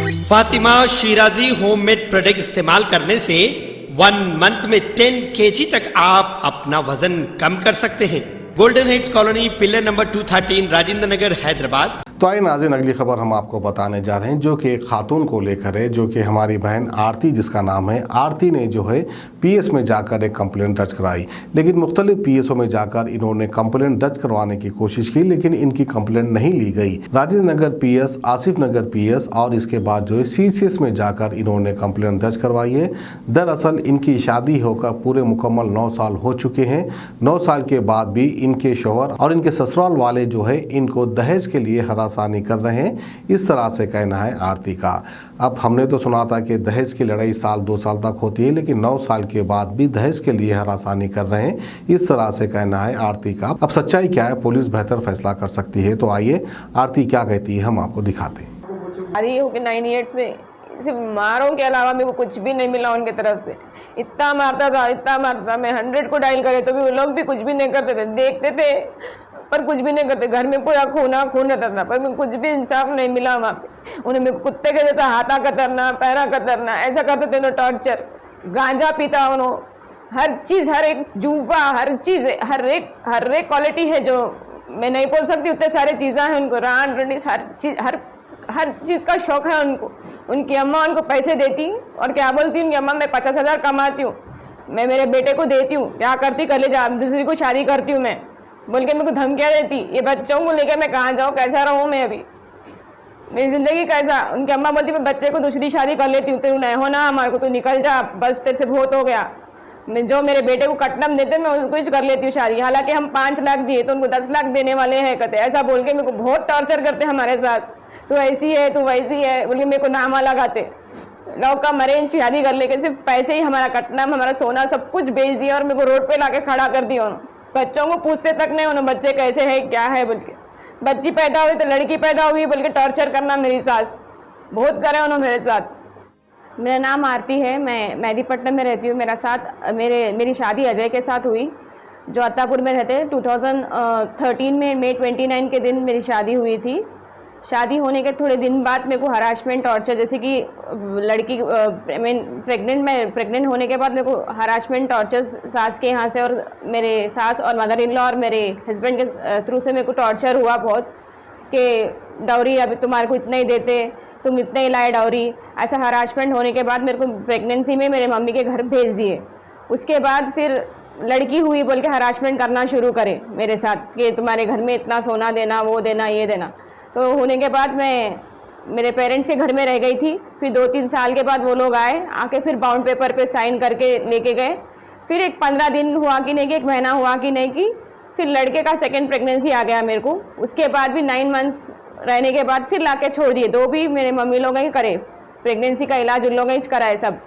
Fatima Shirazi homemade product इस्तेमाल करने से 1 मंथ में 10 kg तक आप अपना वजन कम कर सकते हैं। Golden heights colony, pillar number 213, Rajendra Nagar, Hyderabad. तो आइए नाज़रीन, अगली खबर हम आपको बताने जा रहे हैं जो कि एक खातून को लेकर है, जो कि हमारी बहन आरती, जिसका नाम है। आरती ने जो है पीएस में जाकर एक कंप्लेंट दर्ज कराई, लेकिन मुख्तलिफ पीएसओ में जाकर इन्होंने कंप्लेंट दर्ज करवाने की कोशिश की, लेकिन इनकी कंप्लेंट नहीं ली गई। राजेंद्र नगर पीएस, आसिफ नगर पीएस और इसके बाद जो है सीसीएस में जाकर इन्होंने कंप्लेंट दर्ज करवाई है। दरअसल इनकी शादी होकर पूरे मुकम्मल 9 साल हो चुके हैं। 9 साल के बाद भी इनके शौहर और इनके ससुराल वाले जो है इनको दहेज के लिए हरासानी कर रहे हैं, इस तरह से कहना है आरती का। अब हमने तो सुना था कि दहेज की लड़ाई साल 2 साल तक होती है, लेकिन 9 साल के बाद भी दहेज के लिए हरासानी कर रहे हैं, इस तरह से कहना है आरती का। अब सच्चाई क्या है, पुलिस बेहतर फैसला कर सकती है। तो आइए आरती क्या कहती है हम आपको दिखाते हैं। अरे हो के 9 इयर्स में सिर्फ मारों के अलावा मेरे को कुछ भी नहीं मिला उनके तरफ से। इतना मारता था, इतना मारता था, मैं 100 को डायल करे तो भी वो लोग भी कुछ भी नहीं करते थे, देखते थे पर कुछ भी नहीं करते। घर में पूरा खून रहता था, पर मेरे कुछ भी इंसाफ नहीं मिला वहाँ पे। उन्हें मेरे कुत्ते के जैसा हाथा कतरना, पैरा कतरना, ऐसा करते थे। उन्होंने टॉर्चर, गांजा पीता, उन्होंने हर चीज़, हर एक जूफा, हर चीज़, हर एक क्वालिटी है जो मैं नहीं बोल सकती, उतने सारे चीज़ें हैं उनको, रान रनीस, हर चीज़ का शौक है उनको। उनकी अम्मा उनको पैसे देती और क्या बोलती, उनकी अम्मा मैं 50,000 कमाती हूँ, मैं मेरे बेटे को देती हूँ, क्या करती कर ले जा, दूसरी को शादी करती हूँ मैं, बोल के मेरे को धमकियाँ देती। ये बच्चों को लेकर मैं कहाँ जाऊँ, कैसा रहूँ मैं, अभी मेरी ज़िंदगी कैसा। उनकी अम्मा बोलती मैं बच्चे को दूसरी शादी कर लेती हूँ, तेरे नहीं हो ना हमारे को, तू निकल जा, बस तेरे से बहुत हो गया। मैं जो मेरे बेटे को कट्टम देते मैं उसको ही कर लेती हूँ शादी, हालांकि हम 5 लाख दिए तो उनको 10 लाख देने वाले हैं कहते, ऐसा बोल के मेरे को बहुत टॉर्चर करते हमारे सास। तू ऐसी है, तू वैसी है बोल के मेरे को नामा लगाते। लोग का मरेज शादी कर लेके सिर्फ पैसे ही हमारा कटना, हमारा सोना सब कुछ बेच दिया और मेरे को रोड पे लाके खड़ा कर दिया उन्होंने। बच्चों को पूछते तक नहीं उन्होंने बच्चे कैसे है क्या है बोल के। बच्ची पैदा हुई तो लड़की पैदा हुई बोल के टॉर्चर करना मेरी सास बहुत करे उन्होंने मेरे साथ। मेरा नाम आरती है, मैं मेहदीपट्टनम में रहती हूँ। मेरी शादी अजय के साथ हुई जो अत्तापुर में रहते हैं। 2013 में मई 29 के दिन मेरी शादी हुई थी। शादी होने के थोड़े दिन बाद मेरे को हरासमेंट, टॉर्चर, जैसे कि लड़की प्रेग्नेंट होने के बाद मेरे को हरासमेंट, टॉर्चर सास के यहाँ से और मेरे सास और मदर इन लॉ और मेरे हस्बैंड के थ्रू से मेरे को टॉर्चर हुआ बहुत, कि डाउरी अभी तुम्हारे को इतना ही देते, तुम इतने ही लाए डाउरी। ऐसा हरासमेंट होने के बाद मेरे को प्रेगनेंसी में मेरे मम्मी के घर भेज दिए। उसके बाद फिर लड़की हुई बोल के हरासमेंट करना शुरू करे मेरे साथ कि तुम्हारे घर में इतना सोना देना, वो देना, ये देना। तो होने के बाद मैं मेरे पेरेंट्स के घर में रह गई थी। फिर 2-3 साल के बाद वो लोग आके फिर बाउंड पेपर पे साइन करके लेके गए। फिर एक 15 दिन हुआ कि नहीं कि 1 महीना हुआ कि नहीं कि फिर लड़के का सेकंड प्रेगनेंसी आ गया मेरे को। उसके बाद भी 9 मंथ्स रहने के बाद फिर लाके छोड़ दिए। 2 भी मेरे मम्मी लोग ही करे, प्रेगनेंसी का इलाज उन लोग ही कराए सब।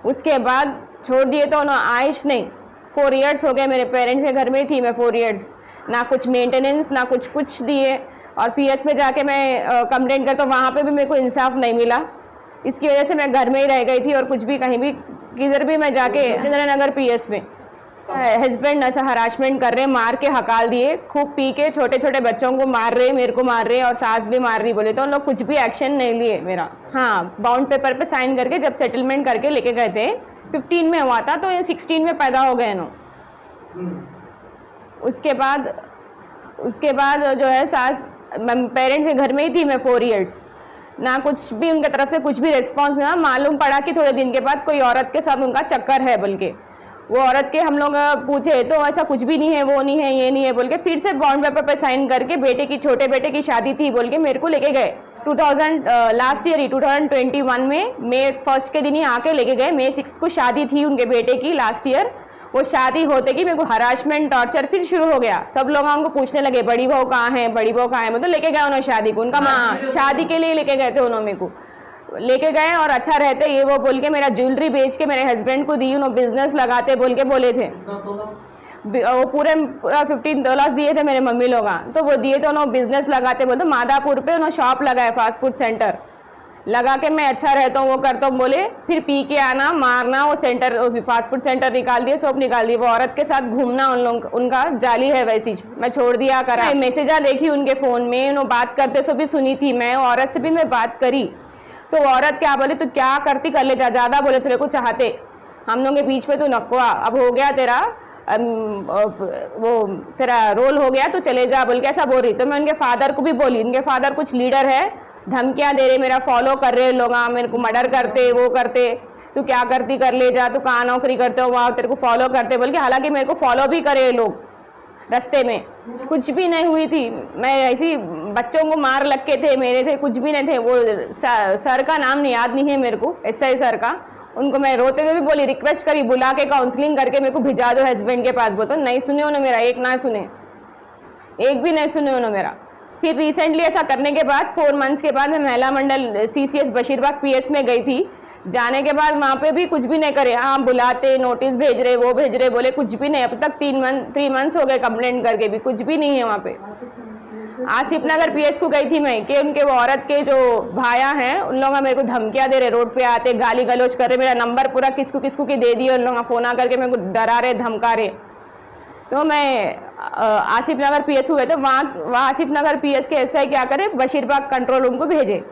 उसके बाद छोड़ दिए तो उन्होंने आयुष नहीं, 4 ईयर्स हो गए मेरे पेरेंट्स के घर में ही थी मैं 4 ईयर्स, ना कुछ मेंटेनेंस ना कुछ दिए। और पीएस में जाके मैं कंप्लेंट करता हूँ, वहाँ पे भी मेरे को इंसाफ नहीं मिला। इसकी वजह से मैं घर में ही रह गई थी और कुछ भी कहीं भी किधर भी मैं जाके चंद्रनगर पीएस में हस्बैंड ऐसा हरासमेंट कर रहे, मार के हकाल दिए, खूब पी के छोटे छोटे बच्चों को मार रहे, मेरे को मार रहे और सास भी मार रही बोले, तो उन लोग कुछ भी एक्शन नहीं लिए मेरा। हाँ, बाउंड पेपर पे साइन करके जब सेटलमेंट करके लेके गए थे, 15 में हुआ था तो ये 16 में पैदा हो गए नो। उसके बाद जो है सास पेरेंट्स के घर में ही थी मैं 4 ईयर्स, ना कुछ भी उनके तरफ से कुछ भी रिस्पॉन्स ना। मालूम पड़ा कि थोड़े दिन के बाद कोई औरत के साथ उनका चक्कर है बोल के, वो औरत के हम लोग पूछे तो ऐसा कुछ भी नहीं है, वो नहीं है, ये नहीं है बोल के फिर से बॉन्ड पेपर पे साइन करके छोटे बेटे की शादी थी बोल के मेरे को लेके गए। लास्ट ईयर ही 2021 में मई 1 के दिन ही आके लेके गए। मई 6 को शादी थी उनके बेटे की लास्ट ईयर। वो शादी होते कि मेरे को हरासमेंट, टॉर्चर फिर शुरू हो गया। सब लोग उनको पूछने लगे बड़ी बहू कहाँ है, बड़ी बहू कहाँ है। मतलब लेके गए उन्होंने शादी को, उनका माँ शादी के लिए लेके गए थे उन्होंने, मेरे को लेके गए और अच्छा रहते ये वो बोल के मेरा ज्वेलरी बेच के मेरे हस्बैंड को दी, उन्होंने बिजनेस लगाते बोल के बोले थे। वो पूरा 15 डॉलर दिए थे मेरे मम्मी लोग, तो वो दिए तो उन्होंने बिजनेस लगाते बोलते। मादापुर पे उन्होंने शॉप लगाया, फास्ट फूड सेंटर लगा के मैं अच्छा रहता हूँ, वो करता हूँ बोले। फिर पी के आना, मारना, वो सेंटर फास्ट फूड सेंटर निकाल दिए, शॉप निकाल दी। वो औरत के साथ घूमना उन लोग उनका जाली है, वैसी मैं छोड़ दिया करा। मैसेजा देखी उनके फ़ोन में, उन्होंने बात करते सो भी सुनी थी मैं, औरत से भी मैं बात करी। तो वो औरत क्या बोले, तू क्या करती कर ले जा, ज़्यादा बोले तेरे को चाहते, हम लोग के बीच में तू नकवा, अब हो गया तेरा वो तेरा रोल हो गया, तो चले जा बोल के ऐसा बोल रही। तो मैं उनके फादर को भी बोली, इनके फादर कुछ लीडर है, धमकियां दे रहे, मेरा फॉलो कर रहे लोग, मेरे को मर्डर करते, वो करते, तू क्या करती कर ले जा, तू कहाँ नौकरी करते हो वहाँ तेरे को फॉलो करते बोल के। हालांकि मेरे को फॉलो भी करे लोग रास्ते में, कुछ भी नहीं हुई थी, मैं ऐसी बच्चों को मार लग के थे मेरे थे, कुछ भी नहीं थे। वो सर का नाम नहीं याद नहीं है मेरे को, एसआई सर का, उनको मैं रोते हुए भी बोली, रिक्वेस्ट करी, बुला के काउंसलिंग करके मेरे को भिजा दो हस्बैंड के पास, बोलते नहीं सुने उन्होंने मेरा, एक ना सुने, एक भी नहीं सुने उन्होंने मेरा। फिर रिसेंटली ऐसा करने के बाद 4 मंथ्स के बाद मैं महिला मंडल CCS बशीरबाग PS में गई थी। जाने के बाद वहाँ पे भी कुछ भी नहीं करे, हाँ बुलाते, नोटिस भेज रहे, वो भेज रहे, बोले कुछ भी नहीं। अब तक 3 मंथ्स हो गए कंप्लेंट करके भी, कुछ भी नहीं है वहाँ पे। आसिफ नगर PS को गई थी मैं कि उनके वो औरत के जो भाया हैं उन लोग मेरे को धमकियां दे रहे, रोड पे आते गाली गलौज कर रहे, मेरा नंबर पूरा किसको किसको की दे दिया उन लोग, फोन आ करके मेरे को डरा रहे, धमका रहे। तो मैं आसिफ नगर PS को गए, तो वहाँ आसिफ नगर PS के SI क्या करे, बशीरबाग कंट्रोल रूम को भेजे,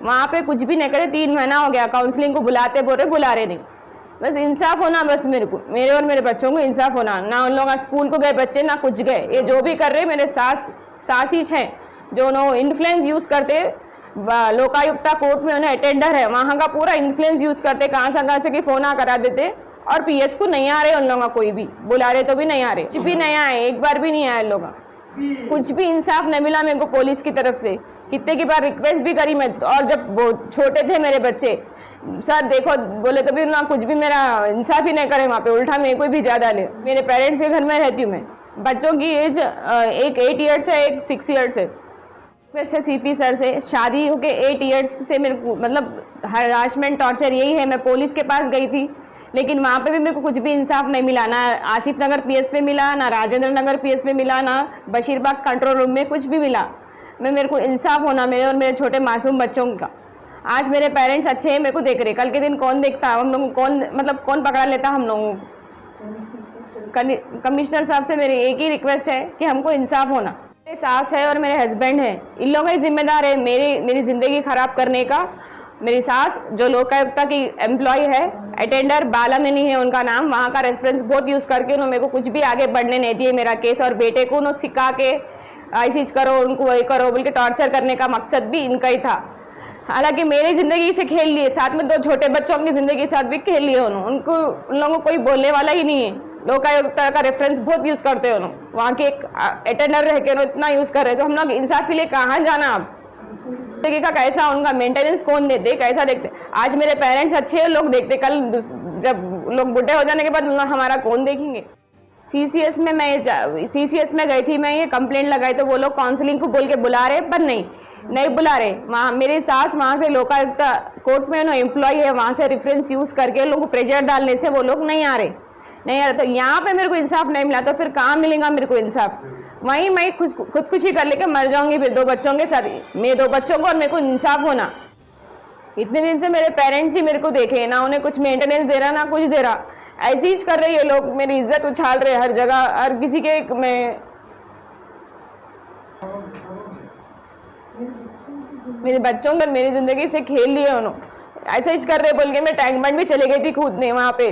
वहाँ पे कुछ भी नहीं करे। 3 महीना हो गया, काउंसलिंग को बुलाते बोल रहे, बुला रहे नहीं। बस इंसाफ होना, बस मेरे को, मेरे और मेरे बच्चों को इंसाफ होना। ना उन लोग स्कूल को गए बच्चे, ना कुछ गए। ये जो भी कर रहे मेरे सास ही हैं, जो उन्होंने इन्फ्लुएंस यूज़ करते, लोकायुक्ता कोर्ट में उन्हें अटेंडर है, वहाँ का पूरा इन्फ्लुएंस यूज़ करते, कहाँ से कि फ़ोन करा देते। और PS को नहीं आ रहे उन लोगों का, कोई भी बुला रहे तो भी नहीं आ रहे, कुछ भी नहीं आए, एक बार भी नहीं आए लोग, कुछ भी इंसाफ नहीं मिला मेरे को पुलिस की तरफ से। कितने की बार रिक्वेस्ट भी करी मैं, और जब वो छोटे थे मेरे बच्चे, सर देखो बोले तो भी ना, कुछ भी मेरा इंसाफ ही नहीं करे वहाँ पे, उल्टा मेरे को भी ज़्यादा ले। मेरे पेरेंट्स के घर में रहती हूँ मैं, बच्चों की एज एक 8 ईयर्स है, एक 6 ईयर्स है। रिक्वेस्ट है CP सर से, शादी होके 8 ईयर्स से मेरे को मतलब हरासमेंट, टॉर्चर यही है। मैं पुलिस के पास गई थी, लेकिन वहाँ पे भी मेरे को कुछ भी इंसाफ नहीं मिला, ना आसिफ नगर PS पे मिला, ना राजेंद्र नगर PS पे मिला, ना बशीरबाग कंट्रोल रूम में कुछ भी मिला। मेरे को इंसाफ होना, मेरे और मेरे छोटे मासूम बच्चों का। आज मेरे पेरेंट्स अच्छे हैं, मेरे को देख रहे, कल के दिन कौन देखता, हम लोग कौन पकड़ा लेता हम लोगों को। कमिश्नर साहब से मेरी एक ही रिक्वेस्ट है कि हमको इंसाफ होना। मेरे सास है और मेरे हस्बैंड है, इन लोगों ही जिम्मेदार है मेरी ज़िंदगी ख़राब करने का। मेरी सास जो लोकायुक्ता की एम्प्लॉय है, अटेंडर बाला मैनी है उनका नाम, वहाँ का रेफरेंस बहुत यूज़ करके उन्होंने मेरे को कुछ भी आगे बढ़ने नहीं दिए मेरा केस। और बेटे को उन्होंने सिखा के ऐसी करो, उनको वही करो बोल के टॉर्चर करने का मकसद भी इनका ही था। हालांकि मेरी ज़िंदगी से खेल लिए, साथ में 2 छोटे बच्चों की ज़िंदगी के साथ भी खेल लिए उन्होंने। उन लोगों को कोई बोलने वाला ही नहीं है। लोकायुक्ता का रेफरेंस बहुत यूज़ करते हैं उन्होंने, वहाँ के एक अटेंडर रह के इतना यूज़ कर रहे, तो हम लोग इंसाफ के लिए कहाँ जाना। अब जिंदगी का कैसा उनका मेंटेनेंस कौन देते, कैसा देखते। आज मेरे पेरेंट्स अच्छे हैं, लोग देखते, कल जब लोग बुढ़े हो जाने के बाद हमारा कौन देखेंगे। CCS में गई थी मैं, ये कंप्लेंट लगाई, तो वो लोग काउंसलिंग को बोल के बुला रहे, पर नहीं बुला रहे। वहाँ मेरी सास वहाँ से लोकायुक्ता कोर्ट में एम्प्लॉय है, वहाँ से रेफरेंस यूज़ करके लोगों को प्रेशर डालने से वो लोग नहीं आ रहे। तो यहाँ पे मेरे को इंसाफ नहीं मिला, तो फिर कहाँ मिलेगा मेरे को इंसाफ। वहीं मैं खुदकुशी कर लेके मर जाऊंगी फिर 2 बच्चों के साथ, मेरे 2 बच्चों को और मेरे को इंसाफ होना। इतने दिन से मेरे पेरेंट्स ही मेरे को देखे ना, उन्हें कुछ मेंटेनेंस दे रहा ना कुछ दे रहा, ऐसे ही कर रहे ये लोग, मेरी इज्जत उछाल रहे हर जगह, हर किसी के। मैं मेरे बच्चों का मेरी ज़िंदगी से खेल लिए उन्होंने, ऐसे ही कर रहे बोल के। मैं टैंक बंड भी चले गई थी कूदने वहाँ पे,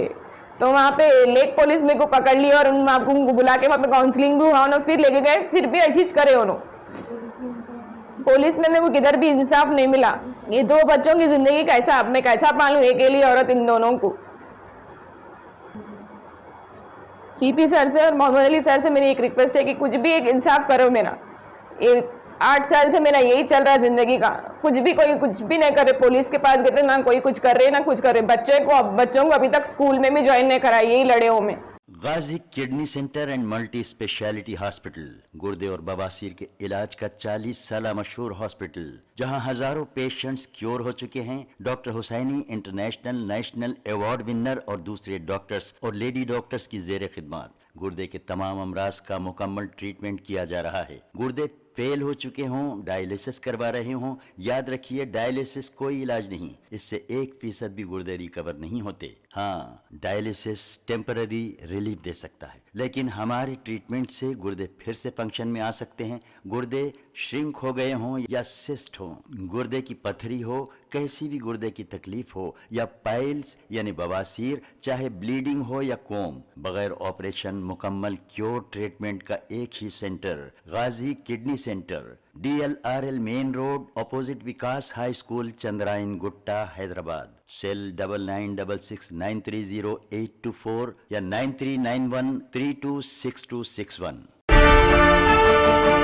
तो वहाँ पे लेक पुलिस मेरे को पकड़ ली और उनको बुला के वहाँ पे काउंसलिंग भी हुआ, उन्होंने फिर लेके गए, फिर भी ऐसी करे उन्होंने। पुलिस में मेरे को किधर भी इंसाफ नहीं मिला। ये 2 बच्चों की ज़िंदगी कैसा, मैं कैसा पालूँ अकेली औरत इन दोनों को। CP सर से और मोहम्मद अली सर से मेरी एक रिक्वेस्ट है कि कुछ भी एक इंसाफ करो मेरा। ये 8 साल से मेरा यही चल रहा है ज़िंदगी का, कोई कुछ भी नहीं कर रहे। पुलिस के पास गए ना कोई कुछ कर रहे ना कुछ कर रहे। बच्चों को अभी तक स्कूल में भी ज्वाइन नहीं कराया, यही लड़े हो में। Ghazi kidney centre and multi speciality hospital, गुर्दे और बवासीर के इलाज का 40 साल मशहूर हॉस्पिटल, जहां हजारों पेशेंट्स क्योर हो चुके हैं। Doctor Husaini international national award winner और दूसरे डॉक्टर्स और लेडी डॉक्टर्स की जेर खिदमत गुर्दे के तमाम अमराज का मुकम्मल ट्रीटमेंट किया जा रहा है। गुर्दे फेल हो चुके हों, डायलिसिस करवा रहे हों, याद रखिए डायलिसिस कोई इलाज नहीं, इससे 1% भी गुर्दे रिकवर नहीं होते। हाँ, डायलिसिस टेम्पररी रिलीफ दे सकता है। लेकिन हमारे ट्रीटमेंट से गुर्दे फिर से फंक्शन में आ सकते हैं। गुर्दे श्रिंक हो गए हों या सिस्ट हो, गुर्दे की पथरी हो, कैसी भी गुर्दे की तकलीफ हो, या पाइल्स यानी बवासीर, चाहे ब्लीडिंग हो या कोम, बगैर ऑपरेशन मुकम्मल क्योर ट्रीटमेंट का एक ही सेंटर, Ghazi kidney centre, DLRL main road, opposite Vikas high school, Chandrayan Gutta, Hyderabad. Cell 9966930824 या 9391326261।